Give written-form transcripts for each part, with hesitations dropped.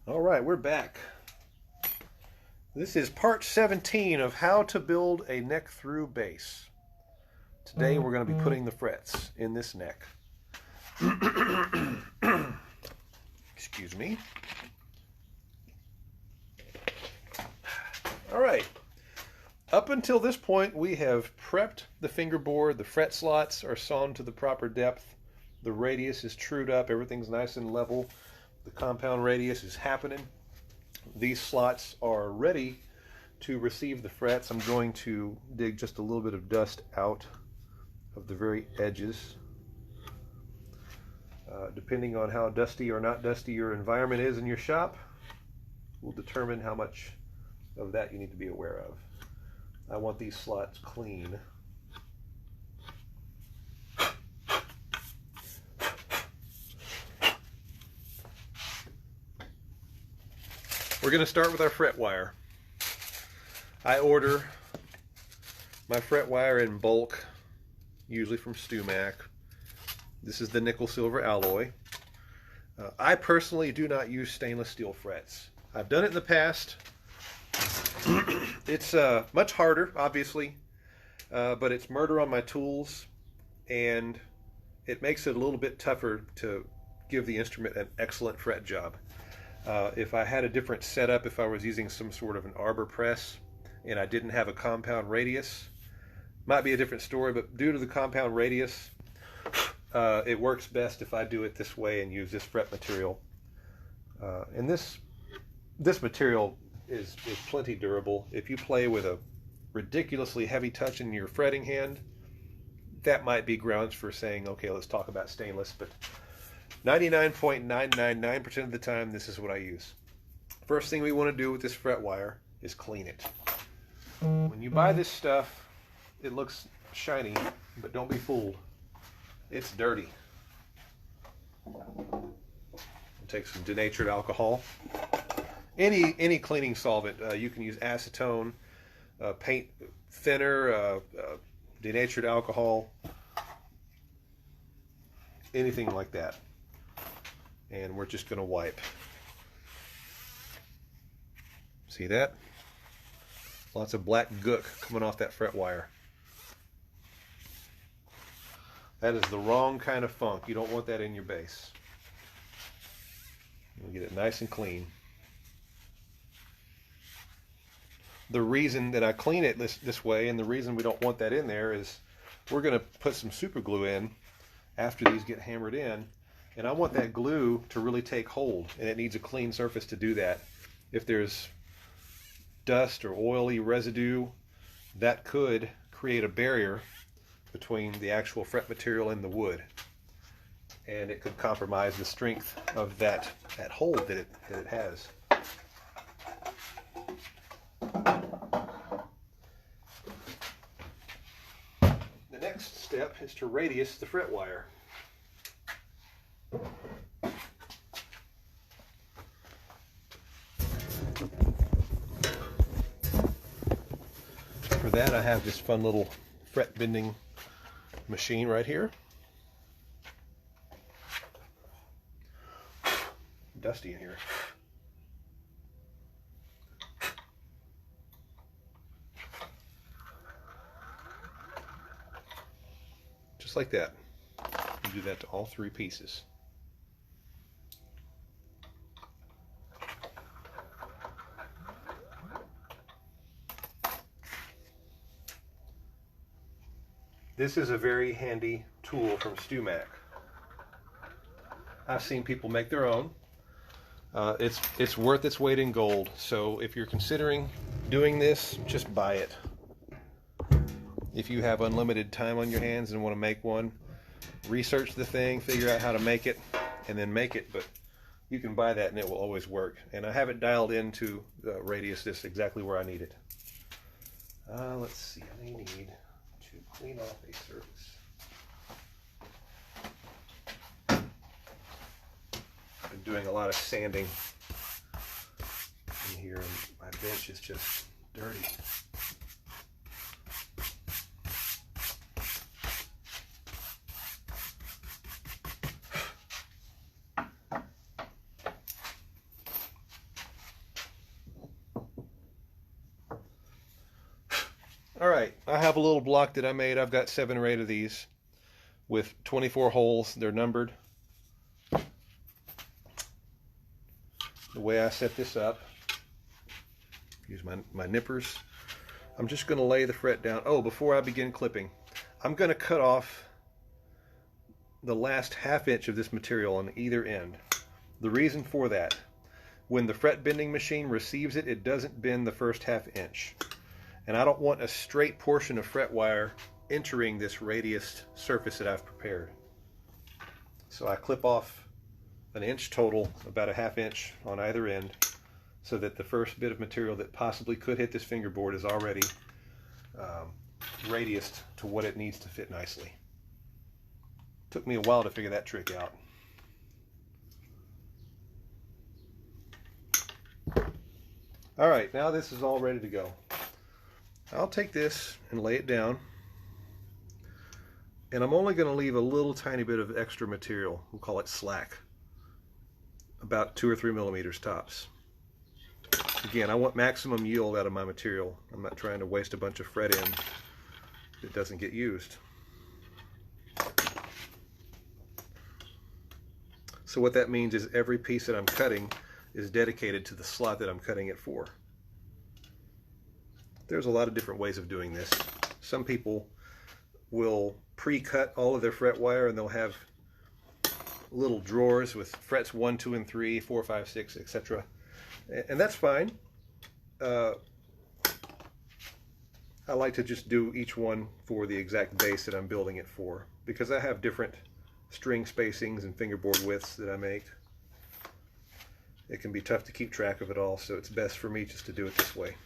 All right, we're back. This is part 17 of how to build a neck through bass. Today we're going to be putting the frets in this neck. Excuse me. All right. Up until this point, we have prepped the fingerboard. The fret slots are sawn to the proper depth. The radius is trued up. Everything's nice and level. The compound radius is happening. These slots are ready to receive the frets. I'm going to dig just a little bit of dust out of the very edges. Depending on how dusty or not dusty your environment is in your shop, will determine how much of that you need to be aware of. I want these slots clean. We're going to start with our fret wire. I order my fret wire in bulk, usually from StewMac. This is the nickel silver alloy. I personally do not use stainless steel frets. I've done it in the past. It's much harder, obviously, but it's murder on my tools, and it makes it a little bit tougher to give the instrument an excellent fret job. If I had a different setup, if I was using some sort of an arbor press and I didn't have a compound radius, might be a different story, but due to the compound radius, it works best if I do it this way and use this fret material. And this material is plenty durable. If you play with a ridiculously heavy touch in your fretting hand, that might be grounds for saying, okay, let's talk about stainless, but 99.999% of the time, this is what I use. First thing we want to do with this fret wire is clean it. When you buy this stuff, it looks shiny, but don't be fooled. It's dirty. Take some denatured alcohol. Any cleaning solvent. You can use acetone, paint thinner, denatured alcohol, anything like that. And we're just going to wipe. See that? Lots of black gook coming off that fret wire. That is the wrong kind of funk. You don't want that in your bass. You'll get it nice and clean. The reason that I clean it this way, and the reason we don't want that in there, is we're going to put some super glue in after these get hammered in. And I want that glue to really take hold, and it needs a clean surface to do that. If there's dust or oily residue, that could create a barrier between the actual fret material and the wood. And it could compromise the strength of that hold that it has. The next step is to radius the fret wire. For that, I have this fun little fret bending machine right here. Dusty in here. Just like that. You do that to all three pieces. This is a very handy tool from StewMac. I've seen people make their own. It's worth its weight in gold. So if you're considering doing this, just buy it. If you have unlimited time on your hands and want to make one, research the thing, figure out how to make it, and then make it. But you can buy that and it will always work. And I have it dialed into the radius just exactly where I need it. Let's see, I may need to clean off a surface. I've been doing a lot of sanding in here, and my bench is just dirty. All right, I have a little block that I made. I've got 7 or 8 of these with 24 holes. They're numbered. The way I set this up, use my nippers. I'm just going to lay the fret down. Oh, before I begin clipping, I'm going to cut off the last ½ inch of this material on either end. The reason for that, when the fret bending machine receives it, it doesn't bend the first ½ inch. And I don't want a straight portion of fret wire entering this radius surface that I've prepared. So I clip off an inch total, about a ½ inch on either end, so that the first bit of material that possibly could hit this fingerboard is already radiused to what it needs to fit nicely. Took me a while to figure that trick out. All right, now this is all ready to go. I'll take this and lay it down, and I'm only going to leave a little tiny bit of extra material. We'll call it slack, about 2 or 3 millimeters tops. Again, I want maximum yield out of my material. I'm not trying to waste a bunch of fret end that doesn't get used. So what that means is every piece that I'm cutting is dedicated to the slot that I'm cutting it for. There's a lot of different ways of doing this. Some people will pre-cut all of their fret wire, and they'll have little drawers with frets 1, 2, and 3, 4, 5, 6, etc. And that's fine. I like to just do each one for the exact base that I'm building it for, because I have different string spacings and fingerboard widths that I make. It can be tough to keep track of it all, so it's best for me just to do it this way.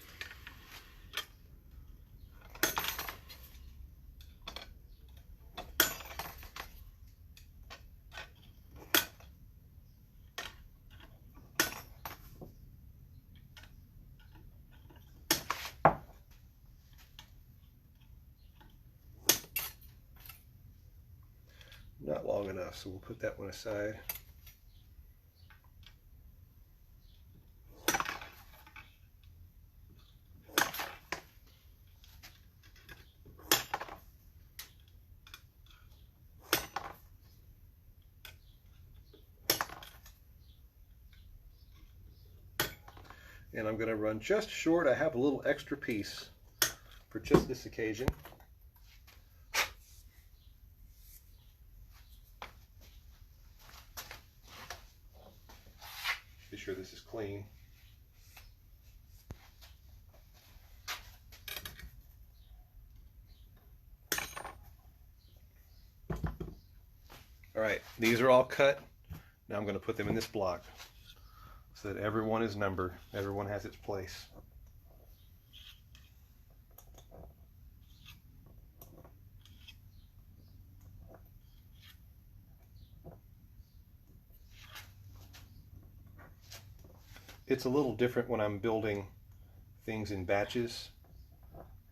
Not long enough, so we'll put that one aside. And I'm going to run just short. I have a little extra piece for just this occasion. Be sure this is clean. All right, these are all cut. Now I'm going to put them in this block so that everyone is numbered, everyone has its place. It's a little different when I'm building things in batches.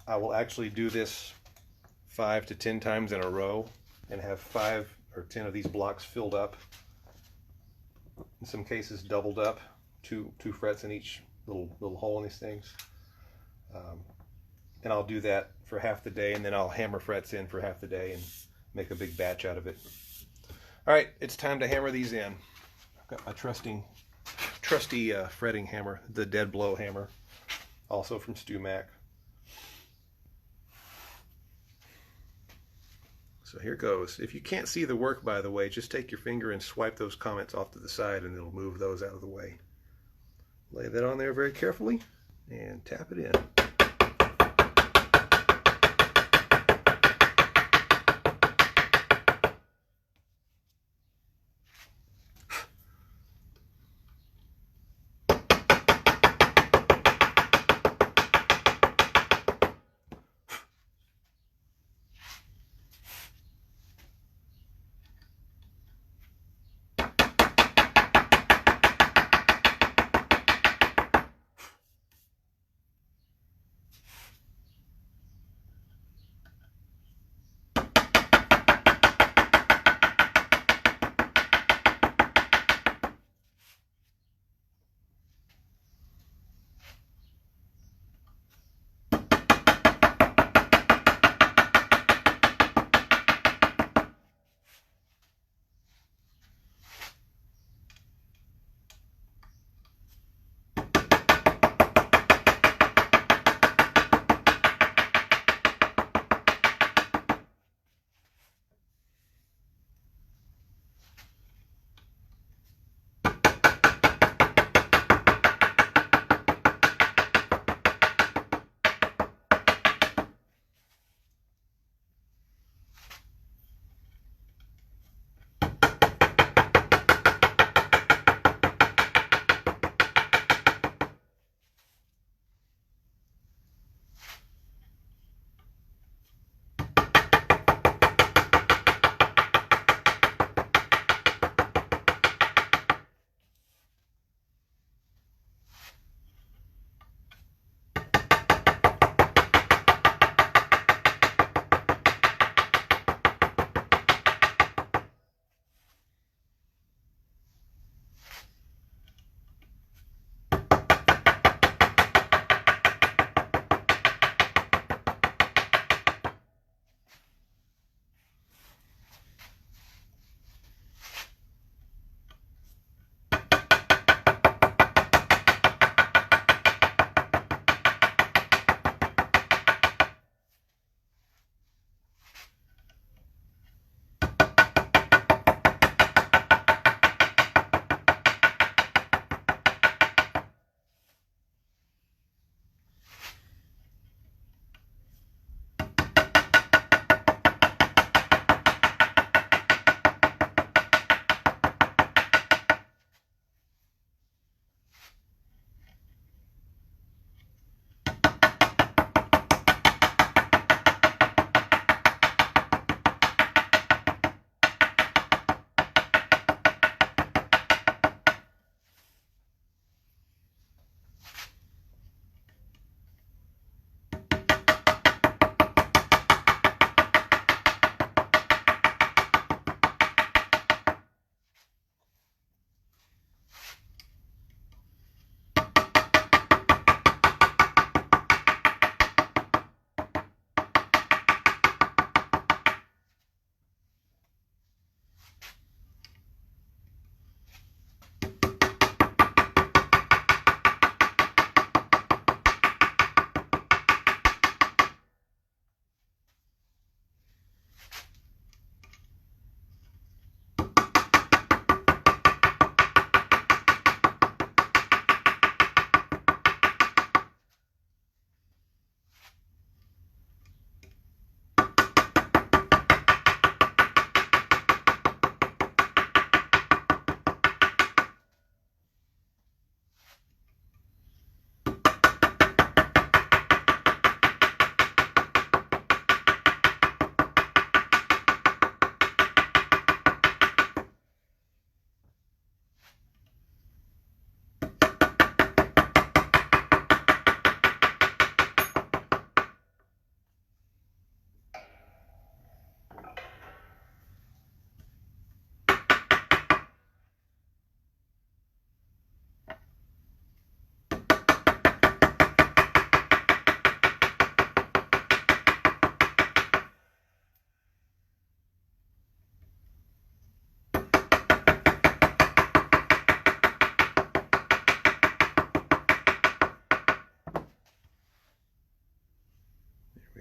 I will actually do this 5 to 10 times in a row and have 5 or 10 of these blocks filled up. In some cases doubled up, two frets in each little hole in these things. And I'll do that for half the day, and then I'll hammer frets in for half the day and make a big batch out of it. All right, it's time to hammer these in. I've got my trusty fretting hammer, the Dead Blow hammer, also from StewMac. So here goes. If you can't see the work, by the way, just take your finger and swipe those comments off to the side, and it'll move those out of the way. Lay that on there very carefully and tap it in.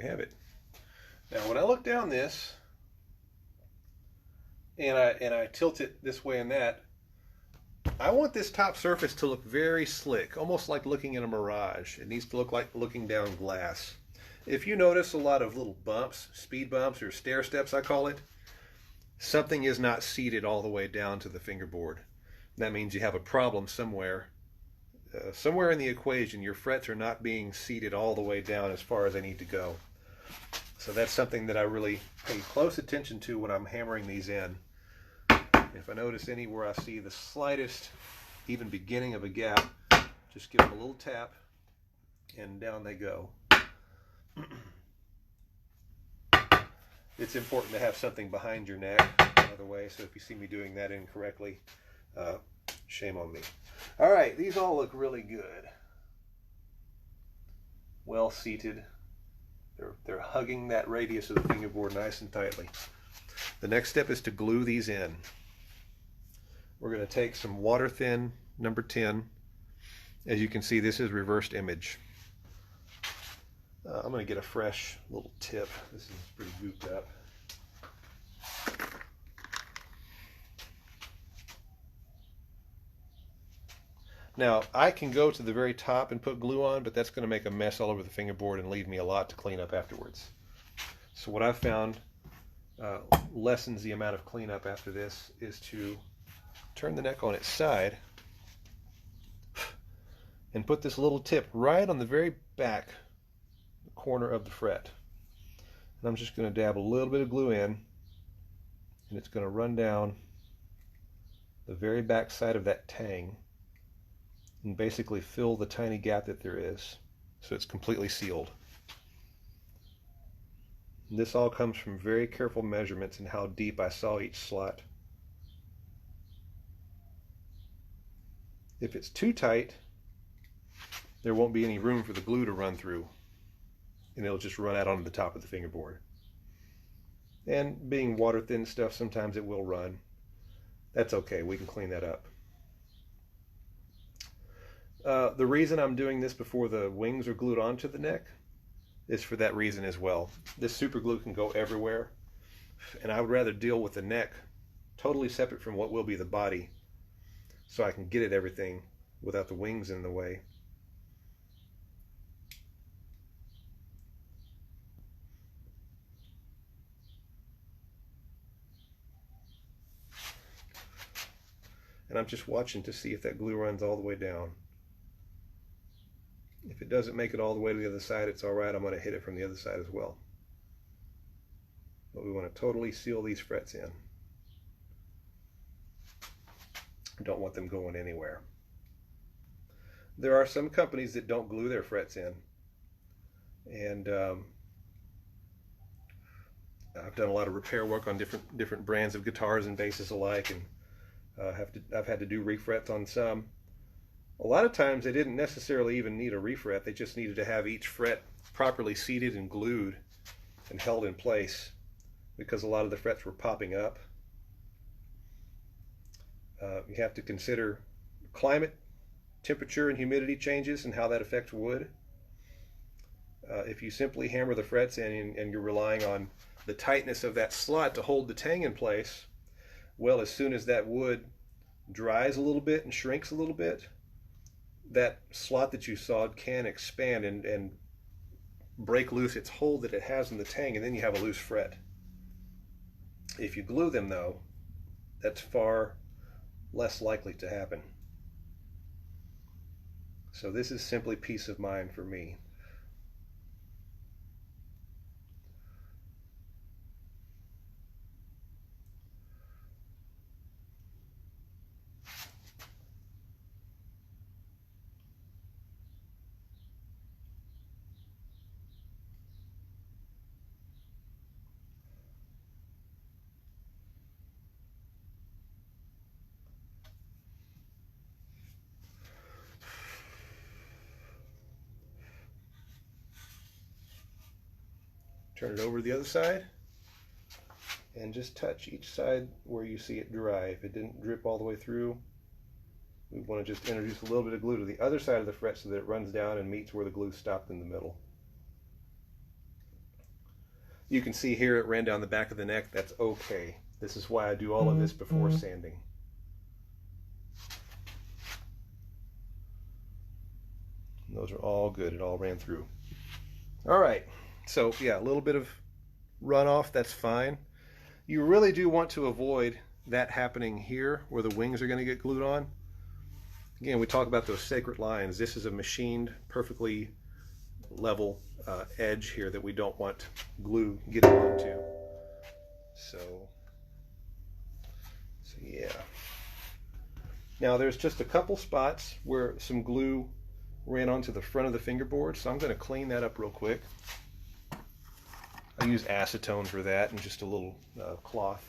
have it. Now when I look down this and I tilt it this way and that, I want this top surface to look very slick, almost like looking in a mirage. It needs to look like looking down glass. If you notice a lot of little bumps, speed bumps or stair steps I call it, something is not seated all the way down to the fingerboard. That means you have a problem somewhere. Somewhere in the equation, your frets are not being seated all the way down as far as they need to go. So that's something that I really pay close attention to when I'm hammering these in. If I notice anywhere I see the slightest, even beginning of a gap, just give them a little tap, and down they go. It's important to have something behind your neck, by the way, so if you see me doing that incorrectly, shame on me. All right, these all look really good. Well seated. They're hugging that radius of the fingerboard nice and tightly. The next step is to glue these in. We're going to take some water thin number 10. As you can see, this is reversed image. I'm going to get a fresh little tip. This is pretty gooped up. Now, I can go to the very top and put glue on, but that's going to make a mess all over the fingerboard and leave me a lot to clean up afterwards. So what I've found lessens the amount of cleanup after this is to turn the neck on its side and put this little tip right on the very back corner of the fret. And I'm just going to dab a little bit of glue in, and it's going to run down the very back side of that tang and basically fill the tiny gap that there is, so it's completely sealed. And this all comes from very careful measurements and how deep I saw each slot. If it's too tight, there won't be any room for the glue to run through, and it'll just run out onto the top of the fingerboard. And being water thin stuff, sometimes it will run. That's okay, we can clean that up. The reason I'm doing this before the wings are glued onto the neck is for that reason as well. This super glue can go everywhere, and I would rather deal with the neck totally separate from what will be the body, so I can get at everything without the wings in the way. And I'm just watching to see if that glue runs all the way down. If it doesn't make it all the way to the other side, it's all right. I'm going to hit it from the other side as well. But we want to totally seal these frets in. Don't want them going anywhere. There are some companies that don't glue their frets in. And I've done a lot of repair work on different brands of guitars and basses alike, and I've had to do refrets on some. A lot of times they didn't necessarily even need a refret. They just needed to have each fret properly seated and glued and held in place, because a lot of the frets were popping up. You have to consider climate, temperature, and humidity changes and how that affects wood. If you simply hammer the frets in and you're relying on the tightness of that slot to hold the tang in place, well, as soon as that wood dries a little bit and shrinks a little bit, that slot that you sawed can expand and break loose its hold that it has in the tang, and then you have a loose fret. If you glue them, though, that's far less likely to happen. So this is simply peace of mind for me. Turn it over to the other side and just touch each side where you see it dry. If it didn't drip all the way through, we want to just introduce a little bit of glue to the other side of the fret so that it runs down and meets where the glue stopped in the middle. You can see here it ran down the back of the neck. That's okay. This is why I do all of this before sanding. And those are all good. It all ran through. All right. So yeah, a little bit of runoff, that's fine. You really do want to avoid that happening here where the wings are going to get glued on. Again, we talk about those sacred lines. This is a machined, perfectly level edge here that we don't want glue getting onto. So yeah. Now there's just a couple spots where some glue ran onto the front of the fingerboard, so I'm going to clean that up real quick. I use acetone for that and just a little cloth.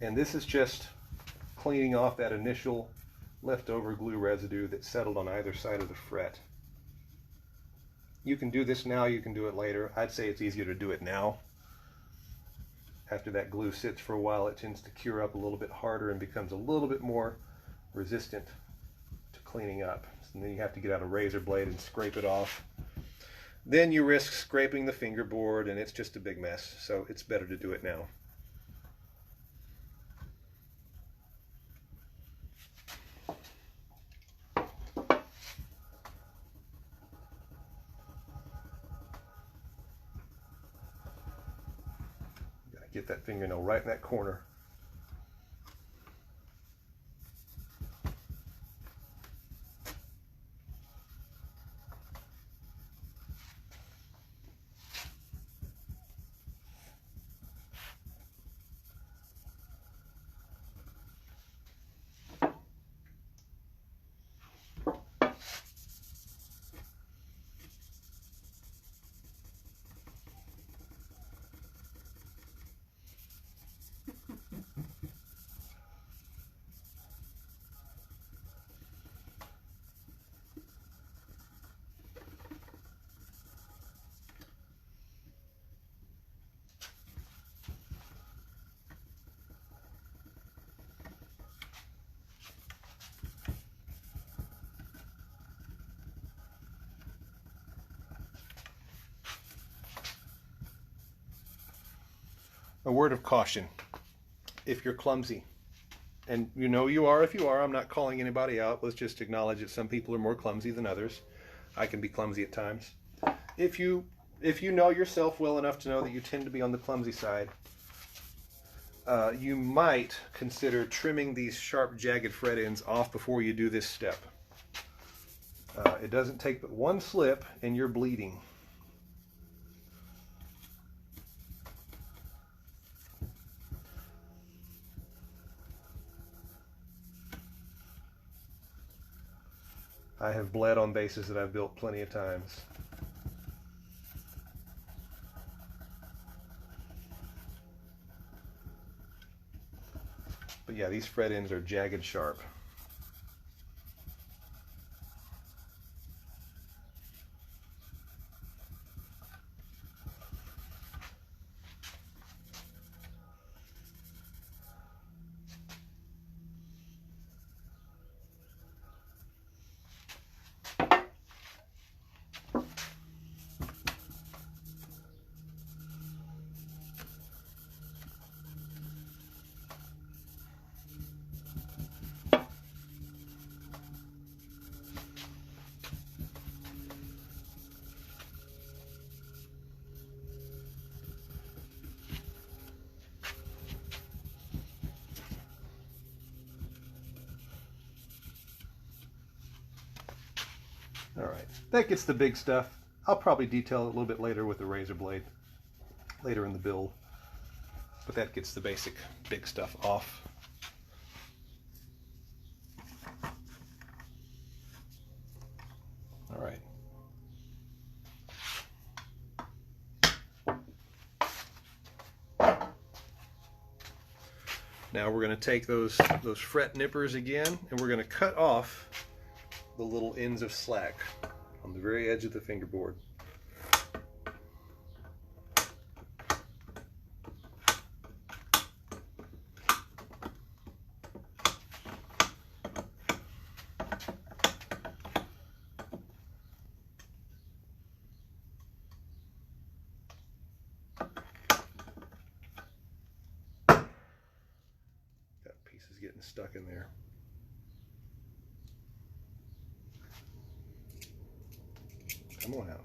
And this is just cleaning off that initial leftover glue residue that settled on either side of the fret. You can do this now, you can do it later. I'd say it's easier to do it now. After that glue sits for a while, it tends to cure up a little bit harder and becomes a little bit more resistant to cleaning up. And then you have to get out a razor blade and scrape it off. Then you risk scraping the fingerboard and it's just a big mess. So it's better to do it now. Get that fingernail right in that corner. A word of caution, if you're clumsy, and you know you are if you are, I'm not calling anybody out, let's just acknowledge that some people are more clumsy than others. I can be clumsy at times. If you know yourself well enough to know that you tend to be on the clumsy side, you might consider trimming these sharp, jagged fret ends off before you do this step. It doesn't take but one slip and you're bleeding. I have bled on bases that I've built plenty of times. But yeah, these fret ends are jagged sharp. All right, that gets the big stuff. I'll probably detail it a little bit later with the razor blade, later in the build. But that gets the basic big stuff off. All right. Now we're going to take those fret nippers again, and we're going to cut off the little ends of slack. on the very edge of the fingerboard. That piece is getting stuck in there. Come on out.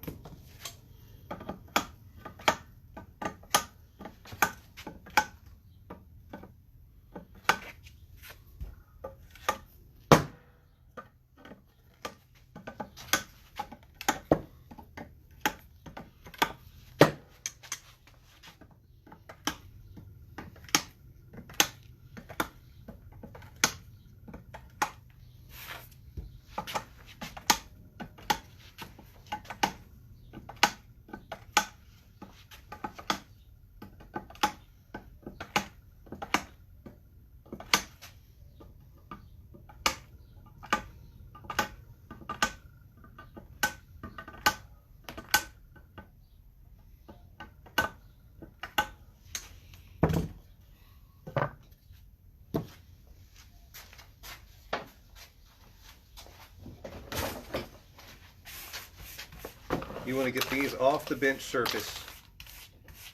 You want to get these off the bench surface.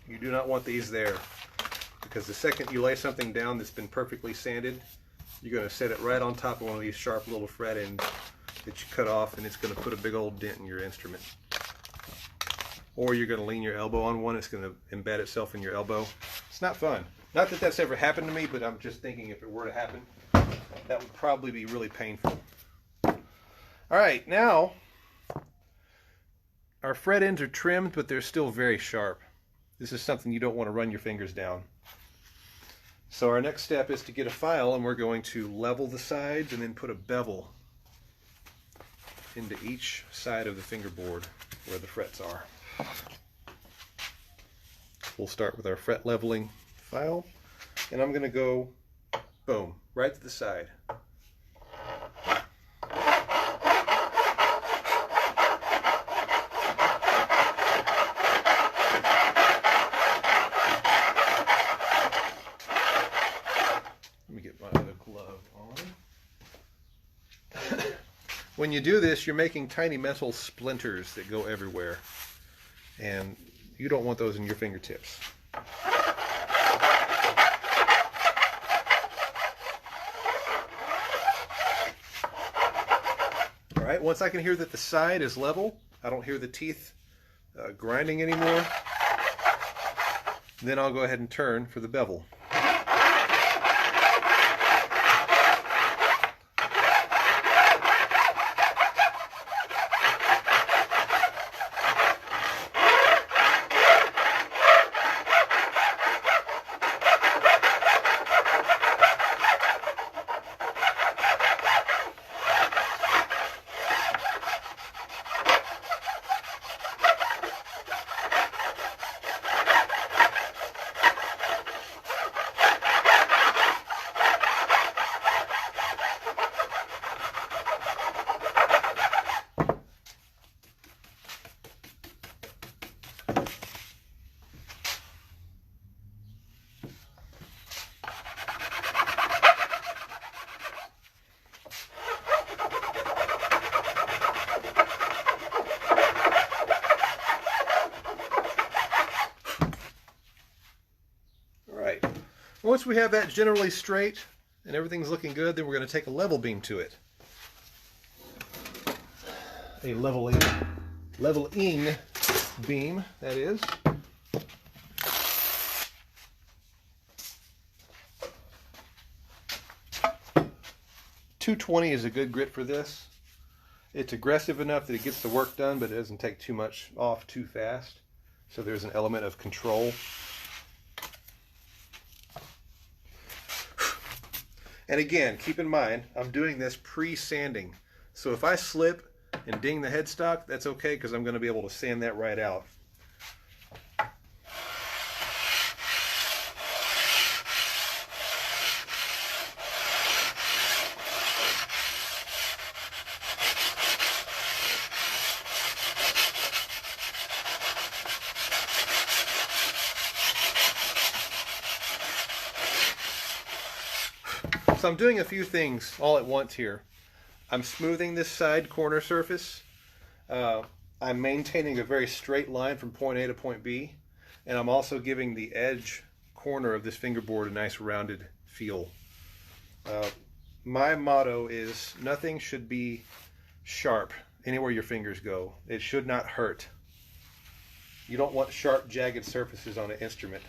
You do not want these there, because the second you lay something down that's been perfectly sanded, you're going to set it right on top of one of these sharp little fret ends that you cut off, and it's going to put a big old dent in your instrument. Or you're going to lean your elbow on one, it's going to embed itself in your elbow. It's not fun. Not that that's ever happened to me, but I'm just thinking if it were to happen, that would probably be really painful. All right, now our fret ends are trimmed, but they're still very sharp. This is something you don't want to run your fingers down. So our next step is to get a file, and we're going to level the sides and then put a bevel into each side of the fingerboard where the frets are. We'll start with our fret leveling file, and I'm going to go, boom, right to the side. When you do this, you're making tiny metal splinters that go everywhere, and you don't want those in your fingertips. All right, once I can hear that the side is level, I don't hear the teeth grinding anymore, then I'll go ahead and turn for the bevel. Once we have that generally straight and everything's looking good, then we're going to take a level beam to it. A leveling beam, that is. .220 is a good grit for this. It's aggressive enough that it gets the work done, but it doesn't take too much off too fast. So there's an element of control. And again, keep in mind, I'm doing this pre-sanding. So if I slip and ding the headstock, that's okay, because I'm going to be able to sand that right out. So I'm doing a few things all at once here. I'm smoothing this side corner surface. I'm maintaining a very straight line from point A to point B. And I'm also giving the edge corner of this fingerboard a nice rounded feel. My motto is nothing should be sharp anywhere your fingers go. It should not hurt. You don't want sharp, jagged surfaces on an instrument.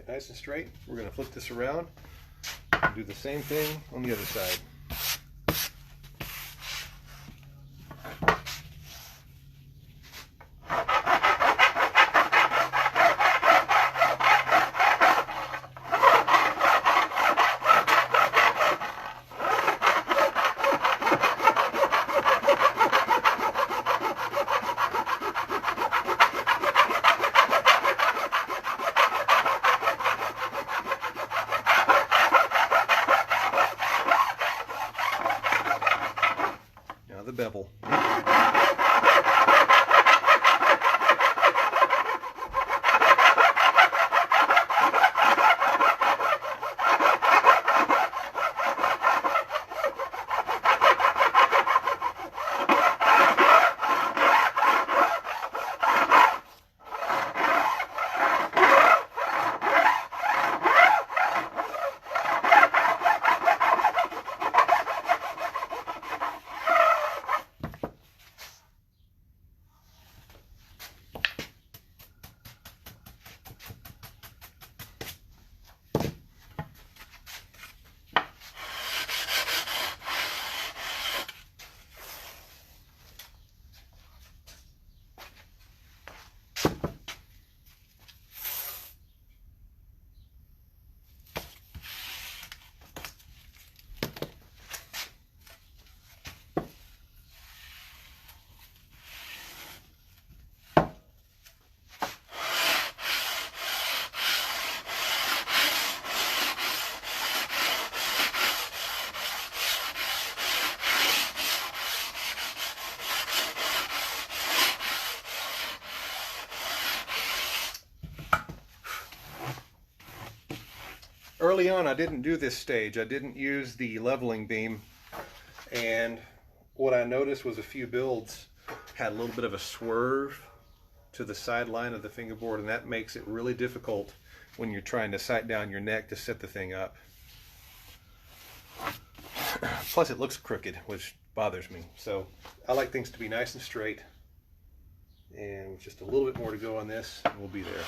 Nice and straight. We're going to flip this around and do the same thing on the other side. The bevel. Early on, I didn't do this stage. I didn't use the leveling beam, and what I noticed was a few builds had a little bit of a swerve to the sideline of the fingerboard, and that makes it really difficult when you're trying to sight down your neck to set the thing up. Plus it looks crooked, which bothers me. So I like things to be nice and straight, and with just a little bit more to go on this, and we'll be there.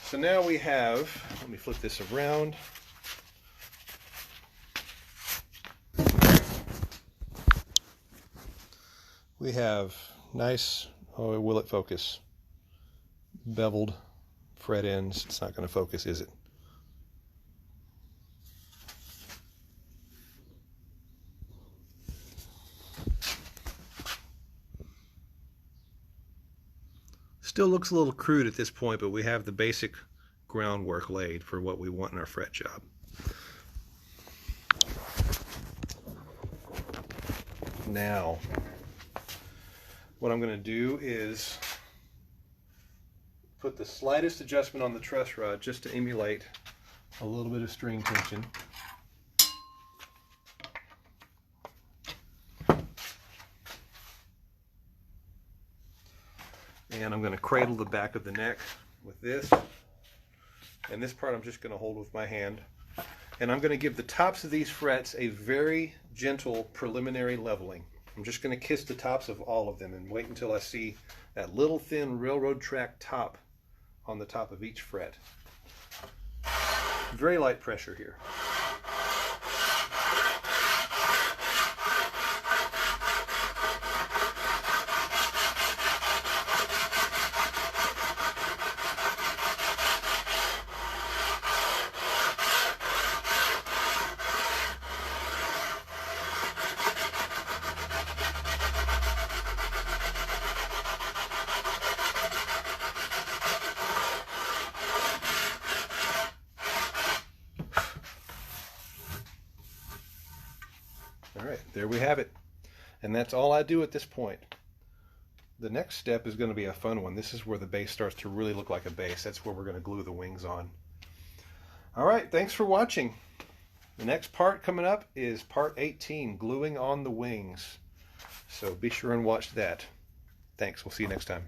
So now we have, let me flip this around. We have nice, oh, will it focus? Beveled fret ends. It's not going to focus, is it? Still looks a little crude at this point, but we have the basic groundwork laid for what we want in our fret job. Now, what I'm going to do is put the slightest adjustment on the truss rod just to emulate a little bit of string tension. And I'm going to cradle the back of the neck with this. And this part I'm just going to hold with my hand. And I'm going to give the tops of these frets a very gentle preliminary leveling. I'm just going to kiss the tops of all of them and wait until I see that little thin railroad track top on the top of each fret. Very light pressure here. All right, there we have it. And that's all I do at this point. The next step is going to be a fun one. This is where the base starts to really look like a base. That's where we're going to glue the wings on. All right, thanks for watching. The next part coming up is part 18, gluing on the wings. So be sure and watch that. Thanks. We'll see you next time.